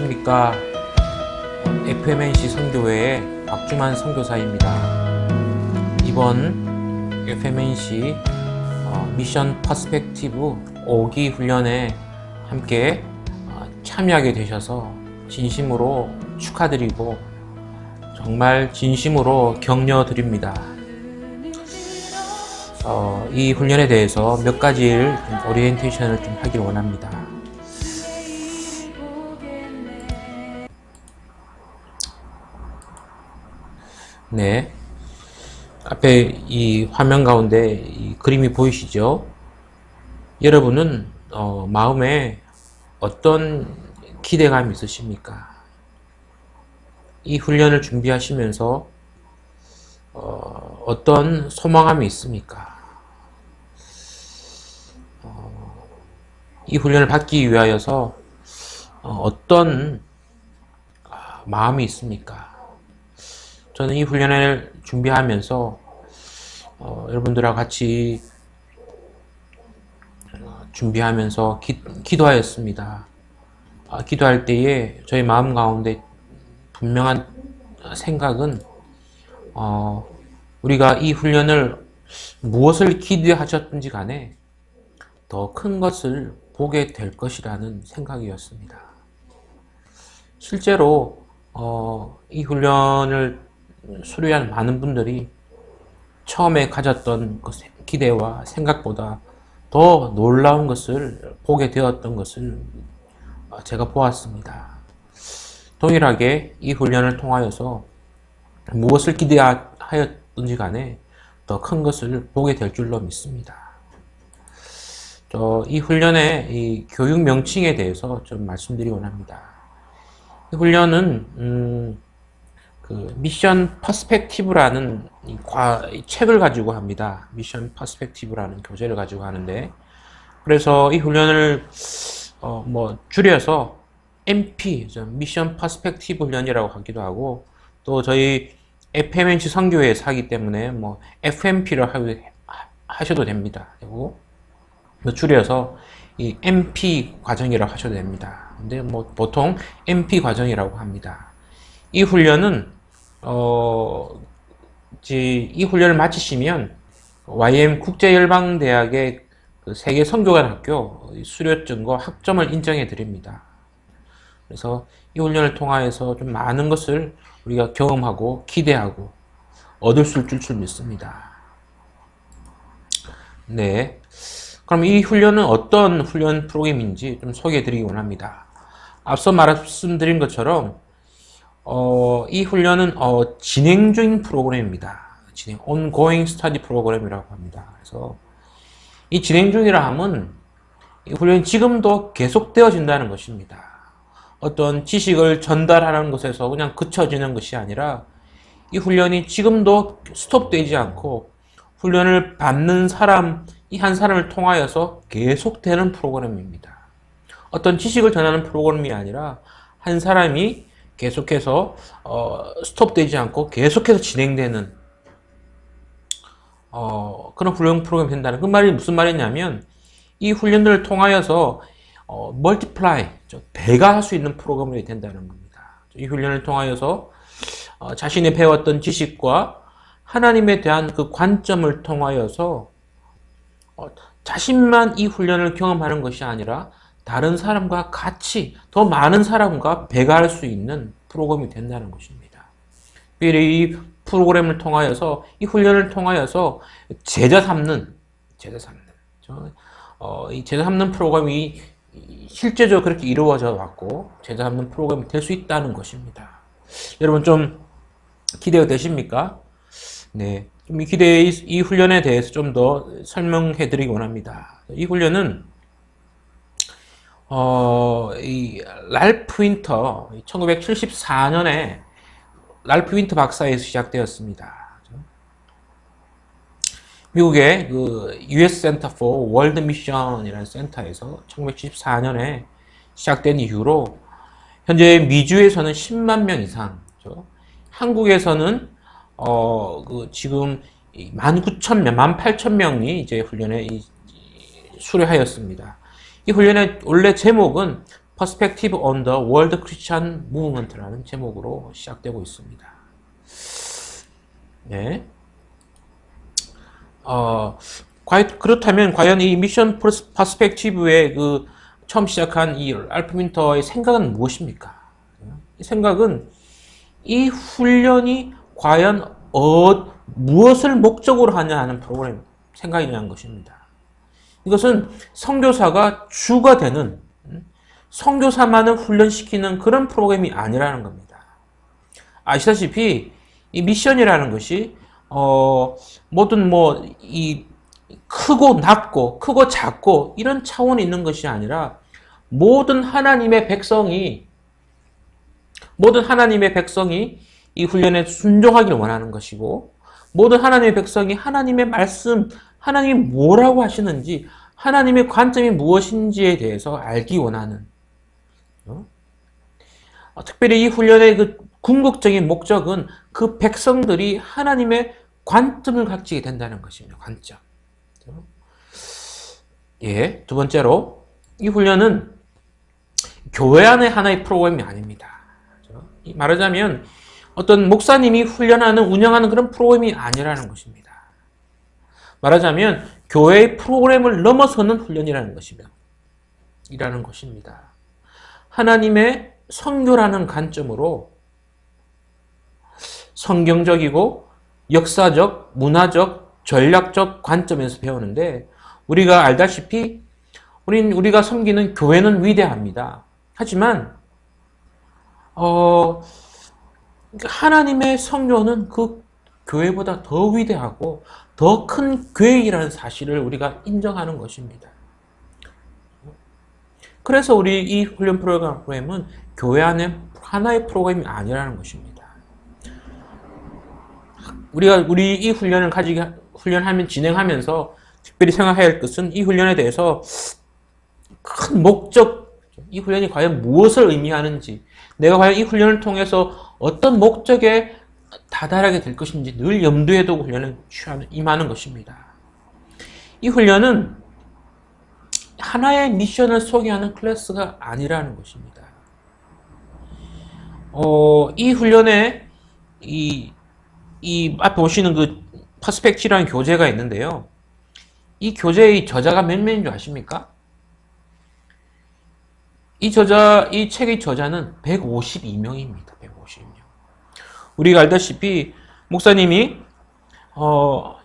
안녕하십니까. FMNC 선교회의 박주만 선교사입니다. 이번 FMNC 미션 퍼스펙티브 5기 훈련에 함께 참여하게 되셔서 진심으로 축하드리고 정말 진심으로 격려드립니다. 이 훈련에 대해서 몇 가지를 좀 오리엔테이션을 좀 하길 원합니다. 네, 앞에 이 화면 가운데 이 그림이 보이시죠? 여러분은 마음에 어떤 기대감이 있으십니까? 이 훈련을 준비하시면서 어떤 소망감이 있습니까? 이 훈련을 받기 위하여서 어떤 마음이 있습니까? 저는 이 훈련을 준비하면서 여러분들하고 같이 준비하면서 기도하였습니다. 기도할 때에 저희 마음 가운데 분명한 생각은 우리가 이 훈련을 무엇을 기대하셨든지 간에 더 큰 것을 보게 될 것이라는 생각이었습니다. 실제로 이 훈련을 수료한 많은 분들이 처음에 가졌던 기대와 생각보다 더 놀라운 것을 보게 되었던 것을 제가 보았습니다. 동일하게 이 훈련을 통하여서 무엇을 기대하였든지 간에 더 큰 것을 보게 될 줄로 믿습니다. 이 훈련의 이 교육 명칭에 대해서 좀 말씀드리기 원합니다. 이 훈련은 그 미션 퍼스펙티브라는 이 책을 가지고 합니다. 미션 퍼스펙티브라는 교재를 가지고 하는데, 그래서 이 훈련을 줄여서 MP, 미션 퍼스펙티브 훈련이라고 하기도 하고, 또 저희 FMNC 선교회에서 하기 때문에 FMP를 하셔도 됩니다. 그리고 줄여서 이 MP 과정이라고 하셔도 됩니다. 근데 보통 MP 과정이라고 합니다. 이 훈련은 이 훈련을 마치시면 YM 국제열방대학의 그 세계 선교관학교 수료증과 학점을 인정해 드립니다. 그래서 이 훈련을 통하여서 좀 많은 것을 우리가 경험하고 기대하고 얻을 수 있을 줄 믿습니다. 네. 그럼 이 훈련은 어떤 훈련 프로그램인지 좀 소개해 드리기 원합니다. 앞서 말씀드린 것처럼 이 훈련은 진행 중인 프로그램입니다. ongoing study 프로그램이라고 합니다. 그래서 이 진행 중이라 함은 이 훈련이 지금도 계속되어진다는 것입니다. 어떤 지식을 전달하는 것에서 그냥 그쳐지는 것이 아니라 이 훈련이 지금도 스톱되지 않고 훈련을 받는 사람, 이 한 사람을 통하여서 계속되는 프로그램입니다. 어떤 지식을 전하는 프로그램이 아니라 한 사람이 계속해서 스톱되지 않고 계속해서 진행되는 그런 훈련 프로그램이 된다는, 그 말이 무슨 말이냐면 이 훈련들을 통하여서 멀티플라이, 배가 할 수 있는 프로그램이 된다는 겁니다. 이 훈련을 통하여서 자신이 배웠던 지식과 하나님에 대한 그 관점을 통하여서 자신만 이 훈련을 경험하는 것이 아니라 다른 사람과 같이 더 많은 사람과 배가할 수 있는 프로그램이 된다는 것입니다. 이 프로그램을 통하여서, 이 훈련을 통하여서 제자 삼는 이 제자 삼는 프로그램이 실제적으로 그렇게 이루어져 왔고 제자 삼는 프로그램이 될 수 있다는 것입니다. 여러분 좀 기대가 되십니까? 네. 이 훈련에 대해서 좀 더 설명해 드리기 원합니다. 이 훈련은 이 랄프 윈터 1974년에 랄프 윈터 박사에서 시작되었습니다. 미국의 그 US Center for World Mission이라는 센터에서 1974년에 시작된 이후로 현재 미주에서는 10만 명 이상, 한국에서는 지금 19,000명, 18,000명이 이제 훈련에 수료하였습니다. 이 훈련의 원래 제목은 Perspective on the World Christian Movement라는 제목으로 시작되고 있습니다. 네. 그렇다면 과연 이 미션 퍼스펙티브의 그 처음 시작한 이 랄프 윈터의 생각은 무엇입니까? 이 생각은 이 훈련이 과연 무엇을 목적으로 하냐 하는 프로그램 생각이라는 것입니다. 이것은 선교사가 주가 되는 선교사만을 훈련시키는 그런 프로그램이 아니라는 겁니다. 아시다시피 이 미션이라는 것이 모든 이 크고 낮고 크고 작고 이런 차원이 있는 것이 아니라 모든 하나님의 백성이 이 훈련에 순종하기를 원하는 것이고, 모든 하나님의 백성이 하나님의 말씀, 하나님이 뭐라고 하시는지, 하나님의 관점이 무엇인지에 대해서 알기 원하는, 특별히 이 훈련의 그 궁극적인 목적은 그 백성들이 하나님의 관점을 갖게 된다는 것입니다. 관점. 예, 두 번째로 이 훈련은 교회 안의 하나의 프로그램이 아닙니다. 말하자면 어떤 목사님이 훈련하는, 운영하는 그런 프로그램이 아니라는 것입니다. 말하자면 교회의 프로그램을 넘어서는 훈련이라는 것입니다. 하나님의 선교라는 관점으로 성경적이고 역사적, 문화적, 전략적 관점에서 배우는데, 우리가 알다시피 우리가 섬기는 교회는 위대합니다. 하지만 하나님의 선교는 그 교회보다 더 위대하고 더 큰 계획이라는 사실을 우리가 인정하는 것입니다. 그래서 우리 이 훈련 프로그램은 교회 안에 하나의 프로그램이 아니라는 것입니다. 우리 이 훈련을 진행하면서 특별히 생각해야 할 것은 이 훈련에 대해서 큰 목적, 이 훈련이 과연 무엇을 의미하는지, 내가 과연 이 훈련을 통해서 어떤 목적에 다다르게 될 것인지 늘 염두에 두고 훈련을 임하는 것입니다. 이 훈련은 하나의 미션을 소개하는 클래스가 아니라는 것입니다. 이 훈련에 이 앞에 보시는 그 퍼스펙티브라는 교재가 있는데요. 이 교재의 저자가 몇 명인 줄 아십니까? 이 책의 저자는 152명입니다. 152명. 우리가 알다시피 목사님이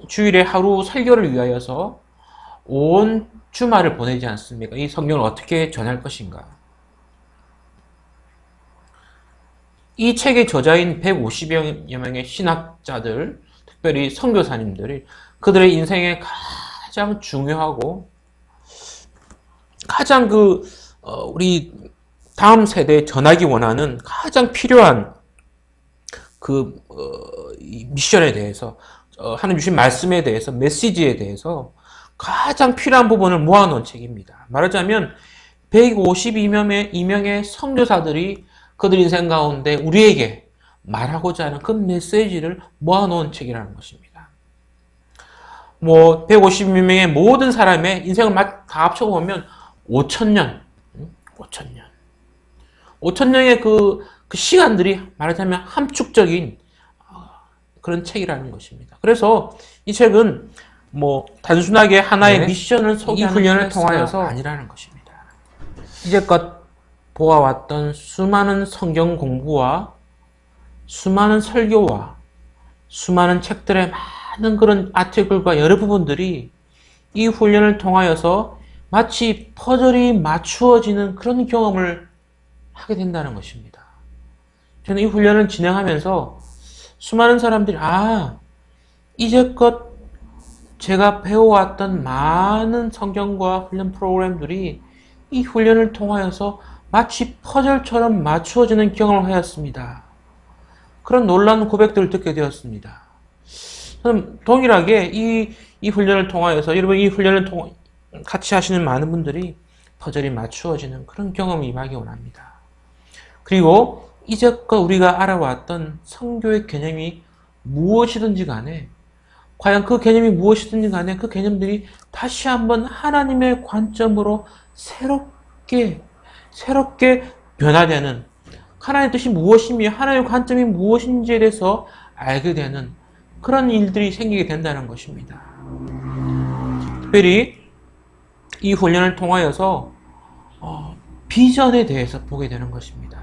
주일에 하루 설교를 위하여서 온 주말을 보내지 않습니까? 이 성경을 어떻게 전할 것인가? 이 책의 저자인 150여 명의 신학자들, 특별히 선교사님들이 그들의 인생에 가장 중요하고 가장 우리 다음 세대에 전하기 원하는 가장 필요한 미션에 대해서, 하나님 주신 말씀에 대해서, 메시지에 대해서 가장 필요한 부분을 모아놓은 책입니다. 말하자면 152명의 선교사들이 그들 인생 가운데 우리에게 말하고자 하는 그 메시지를 모아놓은 책이라는 것입니다. 152명의 모든 사람의 인생을 다 합쳐보면 5,000년. 5,000년의 그 시간들이 말하자면 함축적인 그런 책이라는 것입니다. 그래서 이 책은 단순하게 하나의 미션을 소개하는 훈련을 통하여서 아니라는 것입니다. 이제껏 보아왔던 수많은 성경 공부와 수많은 설교와 수많은 책들의 많은 그런 아티클과 여러 부분들이 이 훈련을 통하여서 마치 퍼즐이 맞추어지는 그런 경험을 하게 된다는 것입니다. 저는 이 훈련을 진행하면서 수많은 사람들이 이제껏 제가 배워왔던 많은 성경과 훈련 프로그램들이 이 훈련을 통하여서 마치 퍼즐처럼 맞추어지는 경험을 하였습니다. 그런 놀라운 고백들을 듣게 되었습니다. 저는 동일하게 이 훈련을 통하여서, 여러분 이 훈련을 같이 하시는 많은 분들이 퍼즐이 맞추어지는 그런 경험을 임하기 원합니다. 그리고 이제껏 우리가 알아왔던 선교의 개념이 무엇이든지 간에, 과연 그 개념이 무엇이든지 간에 그 개념들이 다시 한번 하나님의 관점으로 새롭게 새롭게 변화되는, 하나님의 뜻이 무엇이며 하나님의 관점이 무엇인지에 대해서 알게 되는 그런 일들이 생기게 된다는 것입니다. 특별히 이 훈련을 통하여서 비전에 대해서 보게 되는 것입니다.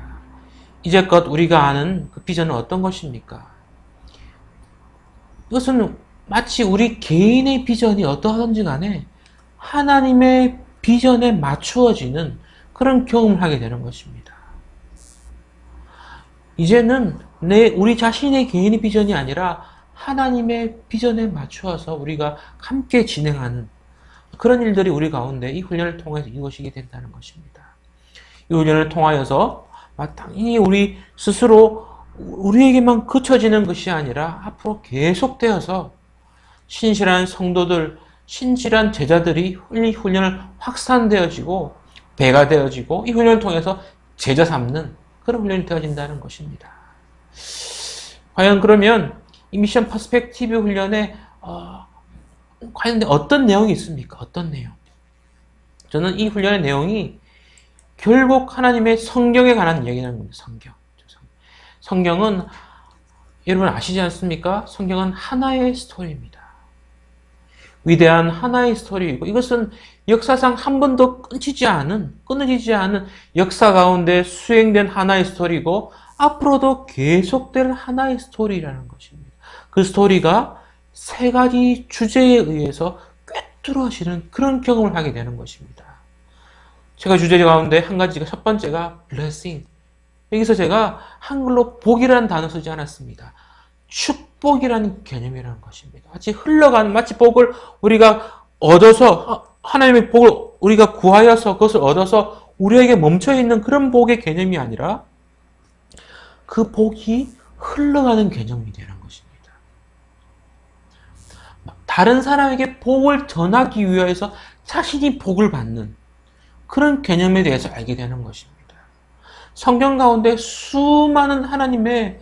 이제껏 우리가 아는 그 비전은 어떤 것입니까? 이것은 마치 우리 개인의 비전이 어떠하든지 간에 하나님의 비전에 맞추어지는 그런 경험을 하게 되는 것입니다. 이제는 우리 자신의 개인의 비전이 아니라 하나님의 비전에 맞추어서 우리가 함께 진행하는 그런 일들이 우리 가운데 이 훈련을 통해서 이루어지게 된다는 것입니다. 이 훈련을 통하여서 마땅히 우리 스스로 우리에게만 그쳐지는 것이 아니라 앞으로 계속되어서 신실한 성도들, 신실한 제자들이 이 훈련을 확산되어지고 배가 되어지고 이 훈련을 통해서 제자 삼는 그런 훈련이 되어진다는 것입니다. 과연 그러면 이 미션 퍼스펙티브 훈련에 과연 어떤 내용이 있습니까? 어떤 내용? 저는 이 훈련의 내용이 결국 하나님의 성경에 관한 이야기라는 겁니다. 성경은 여러분 아시지 않습니까? 성경은 하나의 스토리입니다. 위대한 하나의 스토리이고 이것은 역사상 한 번도 끊어지지 않은 역사 가운데 수행된 하나의 스토리고 앞으로도 계속될 하나의 스토리라는 것입니다. 그 스토리가 세 가지 주제에 의해서 꿰뚫어지는 그런 경험을 하게 되는 것입니다. 제가 주제 가운데 한 가지가 첫 번째가 blessing. 여기서 제가 한글로 복이라는 단어 쓰지 않았습니다. 축복이라는 개념이라는 것입니다. 마치 복을 우리가 얻어서 하나님의 복을 우리가 구하여서 그것을 얻어서 우리에게 멈춰있는 그런 복의 개념이 아니라 그 복이 흘러가는 개념이 되는 것입니다. 다른 사람에게 복을 전하기 위해서 자신이 복을 받는 그런 개념에 대해서 알게 되는 것입니다. 성경 가운데 수많은 하나님의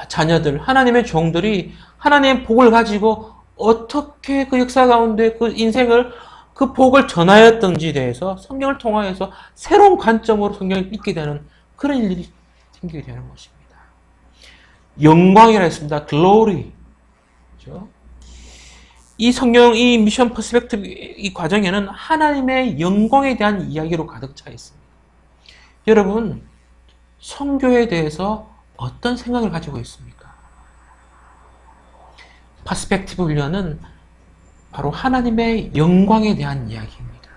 자녀들, 하나님의 종들이 하나님의 복을 가지고 어떻게 그 역사 가운데 그 인생을 그 복을 전하였던지에 대해서 성경을 통하여서 새로운 관점으로 성경을 읽게 되는 그런 일들이 생기게 되는 것입니다. 영광이라 했습니다. glory. 그렇죠? 이 미션 퍼스펙티브 이 과정에는 하나님의 영광에 대한 이야기로 가득 차 있습니다. 여러분, 성교에 대해서 어떤 생각을 가지고 있습니까? 퍼스펙티브 훈련은 바로 하나님의 영광에 대한 이야기입니다.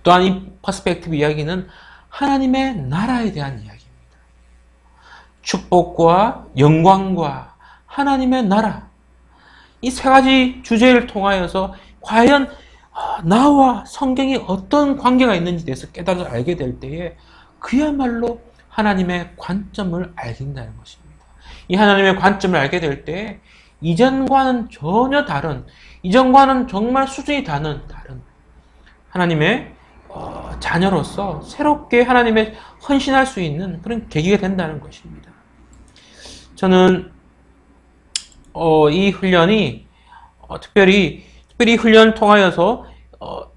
또한 이 퍼스펙티브 이야기는 하나님의 나라에 대한 이야기입니다. 축복과 영광과 하나님의 나라, 이 세 가지 주제를 통하여서 과연 나와 성경이 어떤 관계가 있는지에 대해서 깨달아 알게 될 때에 그야말로 하나님의 관점을 알긴다는 것입니다. 이 하나님의 관점을 알게 될 때 이전과는 전혀 다른, 이전과는 정말 수준이 다른 하나님의 자녀로서 새롭게 하나님의 헌신할 수 있는 그런 계기가 된다는 것입니다. 저는 이 훈련이 특별히 훈련을 통하여서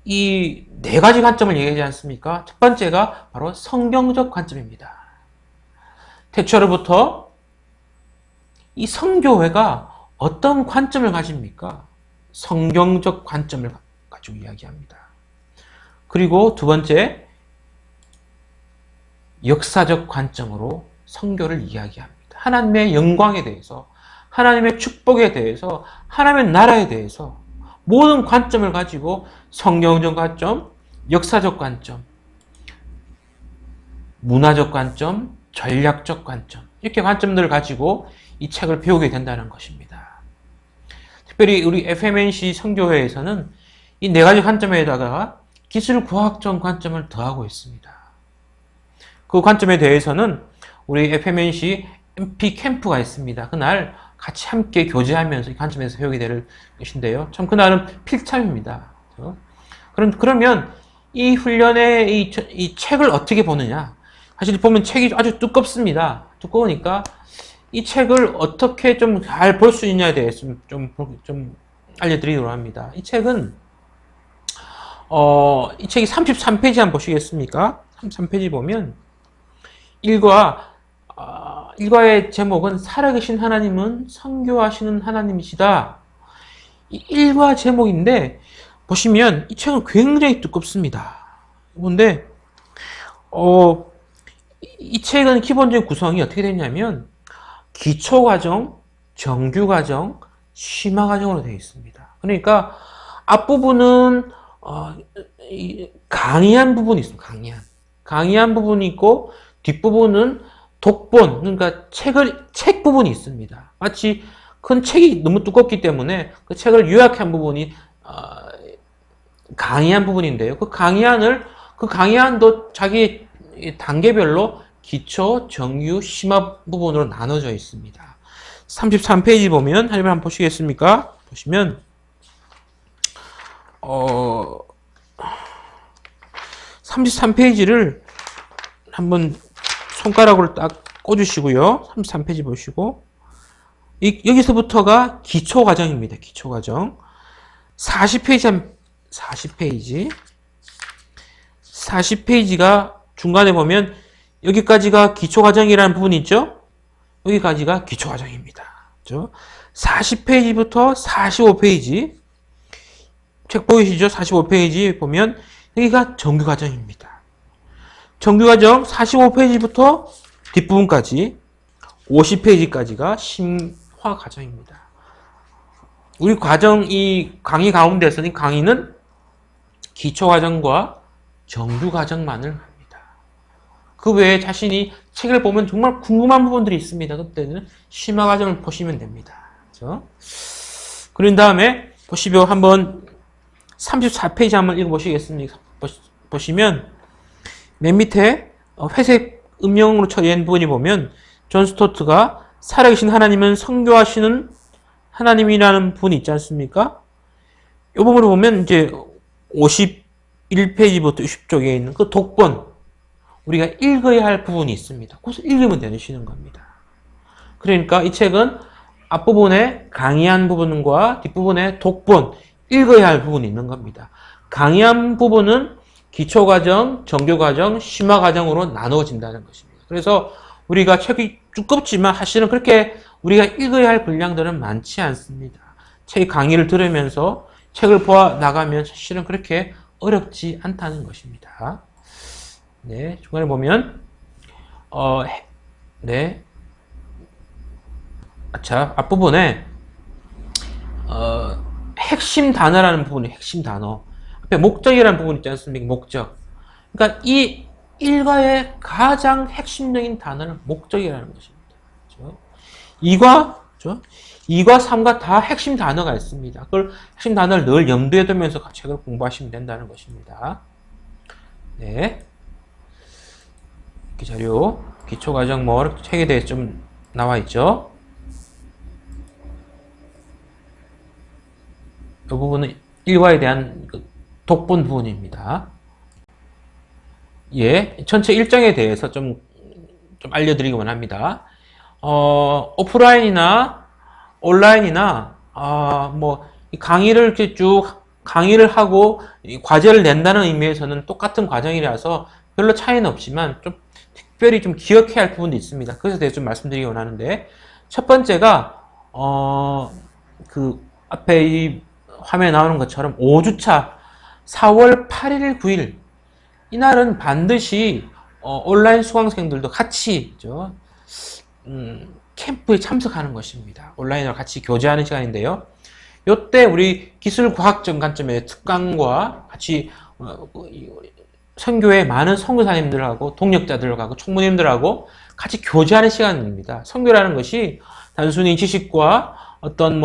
이 네 가지 관점을 얘기하지 않습니까? 첫 번째가 바로 성경적 관점입니다. 태초로부터 이 성교회가 어떤 관점을 가집니까? 성경적 관점을 가지고 이야기합니다. 그리고 두 번째, 역사적 관점으로 성교를 이야기합니다. 하나님의 영광에 대해서, 하나님의 축복에 대해서, 하나님의 나라에 대해서 모든 관점을 가지고 성경적 관점, 역사적 관점, 문화적 관점, 전략적 관점 이렇게 관점들을 가지고 이 책을 배우게 된다는 것입니다. 특별히 우리 FMNC 선교회에서는 이 네 가지 관점에다가 기술과학적 관점을 더하고 있습니다. 그 관점에 대해서는 우리 FMNC MP 캠프가 있습니다. 그날 같이 함께 교제하면서 이 관점에서 배우게 될 것인데요. 참 그날은 필참입니다. 그러면 이 훈련의 이 책을 어떻게 보느냐? 사실 보면 책이 아주 두껍습니다. 두꺼우니까 이 책을 어떻게 좀 잘 볼 수 있냐에 대해서 좀 알려드리도록 합니다. 이 책은 이 책이 33페이지 한번 보시겠습니까? 33페이지 보면 일과의 제목은 살아계신 하나님은 선교하시는 하나님이시다. 이 일과 제목인데 보시면 이 책은 굉장히 두껍습니다. 그런데 이 책은 기본적인 구성이 어떻게 되냐면 기초과정, 정규과정, 심화과정으로 되어 있습니다. 그러니까 앞부분은 강의한 부분이 있습니다. 강의한 부분이 있고 뒷부분은 독본, 그러니까 책 부분이 있습니다. 마치 큰 책이 너무 두껍기 때문에 그 책을 요약한 부분이 강의한 부분인데요. 그 강의안도 자기 단계별로 기초, 정유, 심화 부분으로 나눠져 있습니다. 33페이지 보면 한번 보시겠습니까? 보시면 33페이지를 한번 손가락으로 딱 꽂으시고요. 33페이지 보시고 여기서부터가 기초 과정입니다. 기초 과정. 40페이지가 중간에 보면 여기까지가 기초 과정이라는 부분이 있죠? 여기까지가 기초 과정입니다. 그렇죠? 40페이지부터 45페이지 책 보이시죠? 45페이지 보면 여기가 정규 과정입니다. 정규 과정 45페이지부터 뒷부분까지 50페이지까지가 심화 과정입니다. 우리 이 강의 가운데서는 강의는 기초 과정과 정규 과정만을 합니다. 그 외에 자신이 책을 보면 정말 궁금한 부분들이 있습니다. 그때는 심화 과정을 보시면 됩니다. 그렇죠? 그런 다음에 보시면 한번 34페이지 한번 읽어보시겠습니까? 보시면 맨 밑에 회색 음영으로 처리한 부분이 보면 존 스토트가 살아계신 하나님은 선교하시는 하나님이라는 부분이 있지 않습니까? 이 부분을 보면 이제 51페이지부터 60쪽에 있는 그 독본 우리가 읽어야 할 부분이 있습니다. 그것을 읽으면 되시는 겁니다. 그러니까 이 책은 앞부분에 강의한 부분과 뒷부분에 독본 읽어야 할 부분이 있는 겁니다. 강의한 부분은 기초과정, 정규과정, 심화과정으로 나누어진다는 것입니다. 그래서 우리가 책이 두껍지만 사실은 그렇게 우리가 읽어야 할 분량들은 많지 않습니다. 책 강의를 들으면서 책을 보아 나가면 사실은 그렇게 어렵지 않다는 것입니다. 네, 중간에 보면 네, 자 앞부분에 핵심 단어라는 부분이 핵심 단어 앞에 목적이라는 부분 있지 않습니까? 목적. 그러니까 이 일과의 가장 핵심적인 단어는 목적이라는 것입니다. 그렇죠? 2과, 3과 다 핵심 단어가 있습니다. 그걸 핵심 단어를 늘 염두에 두면서 책을 공부하시면 된다는 것입니다. 네. 이 자료, 기초과정 책에 대해서 좀 나와 있죠. 이 부분은 일과에 대한 독본 부분입니다. 예, 전체 일정에 대해서 좀 알려드리기만 합니다. 오프라인이나 온라인이나 강의를 이렇게 쭉 강의를 하고 과제를 낸다는 의미에서는 똑같은 과정이라서 별로 차이는 없지만 좀 특별히 좀 기억해야 할 부분도 있습니다. 그것에 대해서 좀 말씀드리기 원하는데 첫 번째가 그 앞에 이 화면에 나오는 것처럼 5주차 4월 8일, 9일 이날은 반드시 온라인 수강생들도 같이 캠프에 참석하는 것입니다. 온라인으로 같이 교제하는 시간인데요. 이때 우리 기술과학적 관점의 특강과 같이 선교의 많은 선교사님들하고 동역자들하고 총무님들하고 같이 교제하는 시간입니다. 선교라는 것이 단순히 지식과 어떤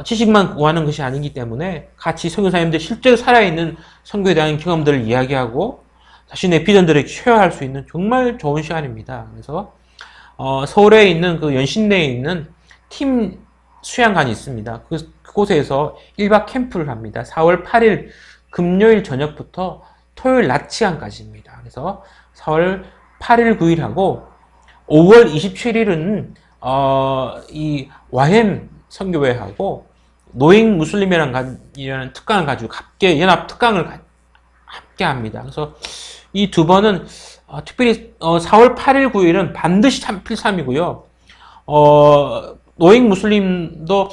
지식만 구하는 것이 아니기 때문에 같이 선교사님들 실제로 살아있는 선교에 대한 경험들을 이야기하고 자신의 비전들을 쉐어할 수 있는 정말 좋은 시간입니다. 그래서 서울에 있는 그 연신내에 있는 팀 수양관이 있습니다. 그곳에서 1박 캠프를 합니다. 4월 8일 금요일 저녁부터 토요일 낮 시간까지입니다. 그래서 4월 8일, 9일하고 5월 27일은 이 YM 선교회하고 노잉 무슬림이라는 특강을 가지고 합계 연합 특강을 함께 합니다. 그래서 이 두 번은 특별히 4월 8일, 9일은 반드시 필참이고요. 노익 무슬림도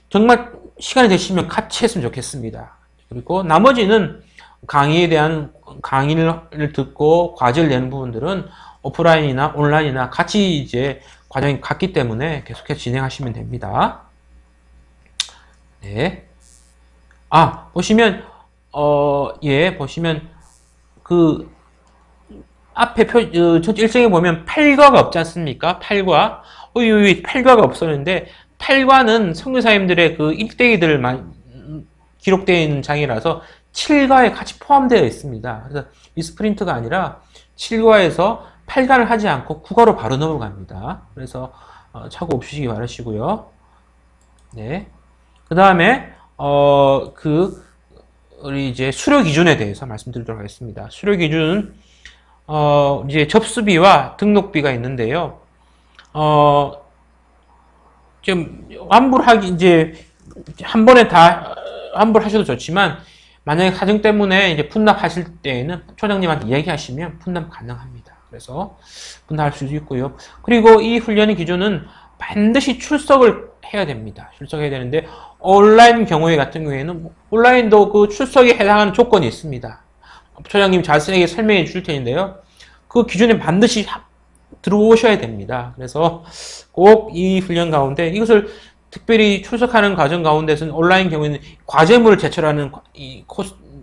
정말 시간이 되시면 같이 했으면 좋겠습니다. 그리고 나머지는 강의에 대한 강의를 듣고 과제를 내는 부분들은 오프라인이나 온라인이나 같이 이제 과정이 같기 때문에 계속해서 진행하시면 됩니다. 네. 보시면, 보시면, 그, 앞에 전체 일정에 보면 8과가 없지 않습니까? 8과. 여기 8과가 없었는데, 8과는 선교사님들의 그 일대기들 기록되어 있는 장이라서 7과에 같이 포함되어 있습니다. 그래서 이 스프린트가 아니라 7과에서 8과를 하지 않고 9과로 바로 넘어갑니다. 그래서 착오 없으시기 바라시고요. 네. 그 다음에 우리 이제 수료 기준에 대해서 말씀드리도록 하겠습니다. 수료 기준은 이제 접수비와 등록비가 있는데요. 좀 환불하기 이제 한 번에 다 환불하셔도 좋지만 만약에 가정 때문에 이제 분납하실 때에는 초장님한테 이야기하시면 분납 가능합니다. 그래서 분납할 수도 있고요. 그리고 이 훈련의 기준은 반드시 출석을 해야 됩니다. 출석해야 되는데 온라인 경우에 같은 경우에는 온라인도 그 출석에 해당하는 조건이 있습니다. 초장님 자세하게 설명해 주실 텐데요. 그 기준에 반드시 들어오셔야 됩니다. 그래서 꼭 이 훈련 가운데 이것을 특별히 출석하는 과정 가운데서는 온라인 경우에는 과제물을 제출하는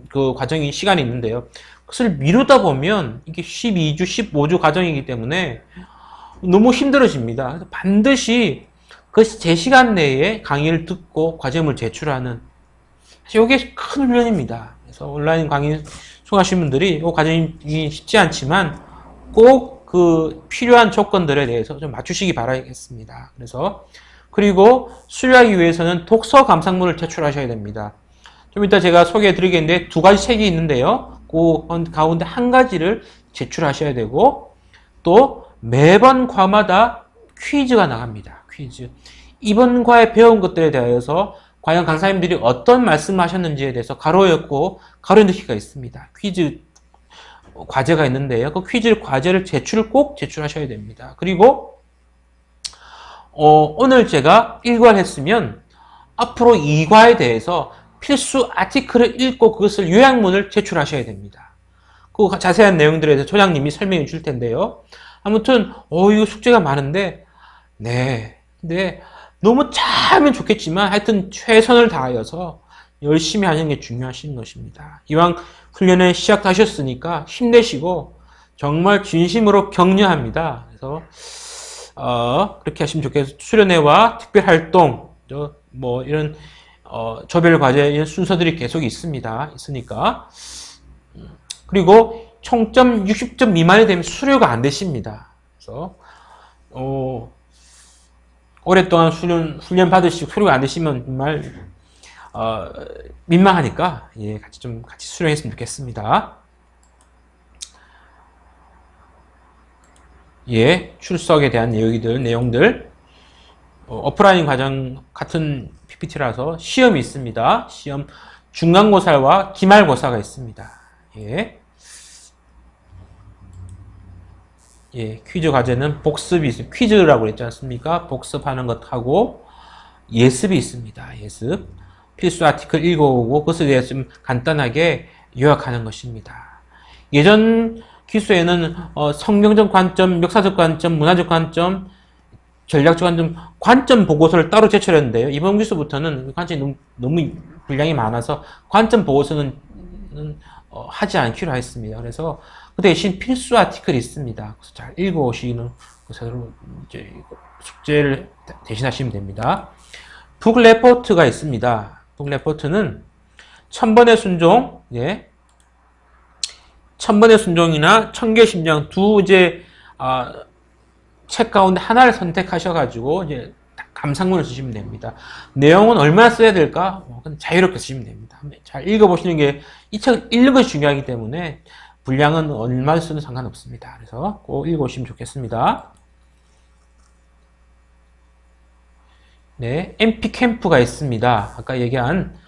그 과정이 시간이 있는데요. 그것을 미루다 보면 이게 12주, 15주 과정이기 때문에 너무 힘들어집니다. 그래서 반드시 그 제 시간 내에 강의를 듣고 과제물 제출하는 사실 이게 큰 훈련입니다. 그래서 온라인 강의 수강하신 분들이 이 과정이 쉽지 않지만 꼭 그 필요한 조건들에 대해서 좀 맞추시기 바라겠습니다. 그리고 수료하기 위해서는 독서 감상문을 제출하셔야 됩니다. 좀 이따 제가 소개해 드리겠는데 두 가지 책이 있는데요. 그 가운데 한 가지를 제출하셔야 되고 또 매번 과마다 퀴즈가 나갑니다. 퀴즈. 이번 과에 배운 것들에 대해서 과연 강사님들이 어떤 말씀을 하셨는지에 대해서 가로였고 가로넣기가 있습니다. 퀴즈 과제가 있는데요. 그 퀴즈 과제를 꼭 제출하셔야 됩니다. 그리고 오늘 제가 1과를 했으면 앞으로 2과에 대해서 필수 아티클을 읽고 그것을 요약문을 제출하셔야 됩니다. 그 자세한 내용들에 대해서 초장님이 설명해 줄 텐데요. 아무튼 이거 숙제가 많은데 네. 근데 너무 잘하면 좋겠지만 하여튼 최선을 다하여서 열심히 하는 게 중요하신 것입니다. 이왕 훈련에 시작하셨으니까 힘내시고 정말 진심으로 격려합니다. 그래서 그렇게 하시면 좋겠어요. 수련회와 특별활동 뭐 이런 조별 과제 이런 순서들이 계속 있으니까 그리고 총점 60점 미만이 되면 수료가 안 되십니다. 그래서 오랫동안 훈련 받으시고 수료가 안 되시면 정말 민망하니까 같이 수령했으면 좋겠습니다. 출석에 대한 내용들 오프라인 과정 같은 PPT라서 시험이 있습니다. 시험 중간고사와 기말고사가 있습니다. 퀴즈 과제는 복습이 있습니다. 퀴즈라고 그랬지 않습니까? 복습하는 것하고 예습이 있습니다. 예습. 필수 아티클 읽어오고 그것에 대해서 좀 간단하게 요약하는 것입니다. 예전 기수에는 성경적 관점, 역사적 관점, 문화적 관점, 전략적 관점 보고서를 따로 제출했는데요. 이번 기수부터는 관점이 너무 분량이 많아서 관점 보고서는 하지 않기로 했습니다. 그래서 그 대신 필수 아티클이 있습니다. 그래서 잘 읽어오시는 것으로 이제 숙제를 대신하시면 됩니다. 북 레포트가 있습니다. 북 레포트는 1000번의 순종, 1000번의 순종이나 1000개의 심장 두 책 가운데 하나를 선택하셔가지고 이제 감상문을 쓰시면 됩니다. 내용은 얼마나 써야 될까? 자유롭게 쓰시면 됩니다. 잘 읽어보시는 게 이 책 읽는 것이 중요하기 때문에 분량은 얼마나 쓰든 상관없습니다. 그래서 꼭 읽어보시면 좋겠습니다. MP 캠프가 있습니다. 아까 얘기한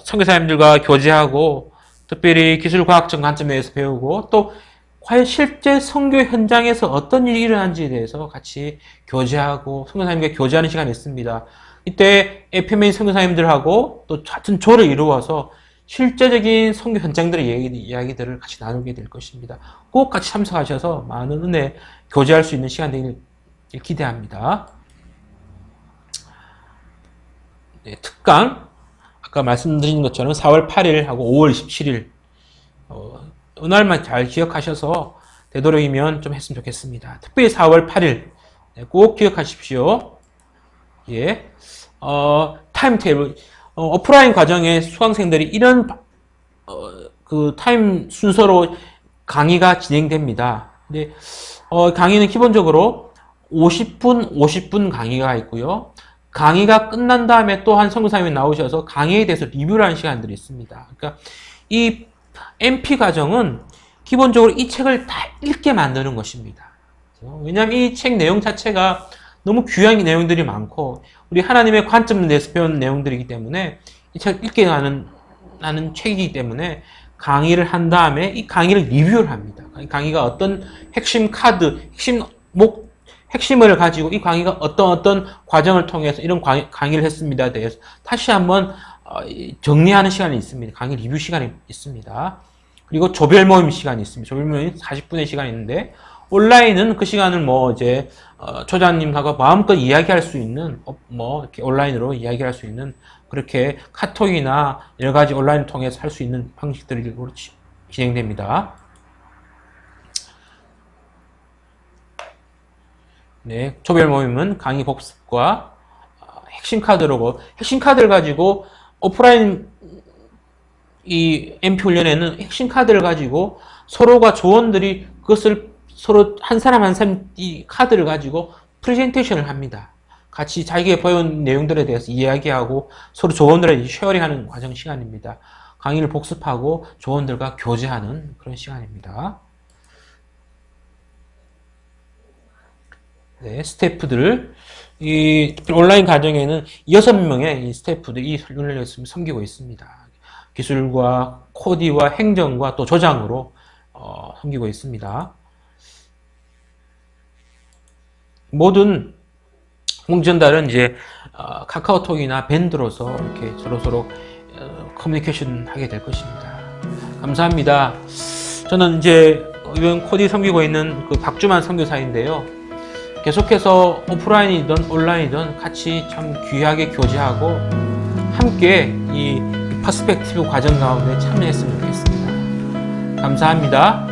선교사님들과 교제하고 특별히 기술과학적 관점에서 배우고 또 과연 실제 선교 현장에서 어떤 일이 일어난지에 대해서 같이 교제하고 선교사님과 교제하는 시간이 있습니다. 이때 FMA 선교사님들하고 또 같은 조를 이루어서 실제적인 선교 현장들의 이야기들을 같이 나누게 될 것입니다. 꼭 같이 참석하셔서 많은 은혜 교제할 수 있는 시간 되길 기대합니다. 네, 특강 아까 말씀드린 것처럼 4월 8일하고 5월 27일 날만 잘 기억하셔서 되도록이면 좀 했으면 좋겠습니다. 특별히 4월 8일 꼭 기억하십시오. 예, 타임테이블 오프라인 과정에 수강생들이 이런 그 타임 순서로 강의가 진행됩니다. 근데 강의는 기본적으로 50분 강의가 있고요. 강의가 끝난 다음에 또 한 선교사님이 나오셔서 강의에 대해서 리뷰를 하는 시간들이 있습니다. 그러니까 이 MP 과정은 기본적으로 이 책을 다 읽게 만드는 것입니다. 왜냐하면 이 책 내용 자체가 너무 귀한 내용들이 많고 우리 하나님의 관점에 대해서 배운 내용들이기 때문에 이 책을 읽게 하는 책이기 때문에 강의를 한 다음에 이 강의를 리뷰를 합니다. 이 강의가 어떤 핵심 카드, 핵심을 가지고 이 강의가 어떤 과정을 통해서 이런 강의를 했습니다에 대해서 다시 한번 정리하는 시간이 있습니다. 강의 리뷰 시간이 있습니다. 그리고 조별 모임 시간이 있습니다. 조별 모임 40분의 시간이 있는데 온라인은 그 시간을 초자님하고 마음껏 이야기할 수 있는 이렇게 온라인으로 이야기할 수 있는 그렇게 카톡이나 여러 가지 온라인을 통해서 할 수 있는 방식들이 진행됩니다. 네, 조별 모임은 강의 복습과 핵심 카드를 가지고 오프라인 이 MP 훈련에는 핵심 카드를 가지고 서로가 조원들이 그것을 서로 한 사람 이 카드를 가지고 프레젠테이션을 합니다. 같이 자기가 배운 내용들에 대해서 이야기하고 서로 조원들에 쉐어링하는 과정 시간입니다. 강의를 복습하고 조원들과 교제하는 그런 시간입니다. 네, 스태프들 이 온라인 과정에는 6명의 이 스태프들이 이 훈련을 섬기고 있습니다. 기술과 코디와 행정과 또 조장으로 섬기고 있습니다. 모든 공전달은 이제 카카오톡이나 밴드로서 이렇게 서로 커뮤니케이션 하게 될 것입니다. 감사합니다. 저는 이제 이번 코디 섬기고 있는 그 박주만 선교사인데요. 계속해서 오프라인이든 온라인이든 같이 참 귀하게 교제하고 함께 이 퍼스펙티브 과정 가운데 참여했으면 좋겠습니다. 감사합니다.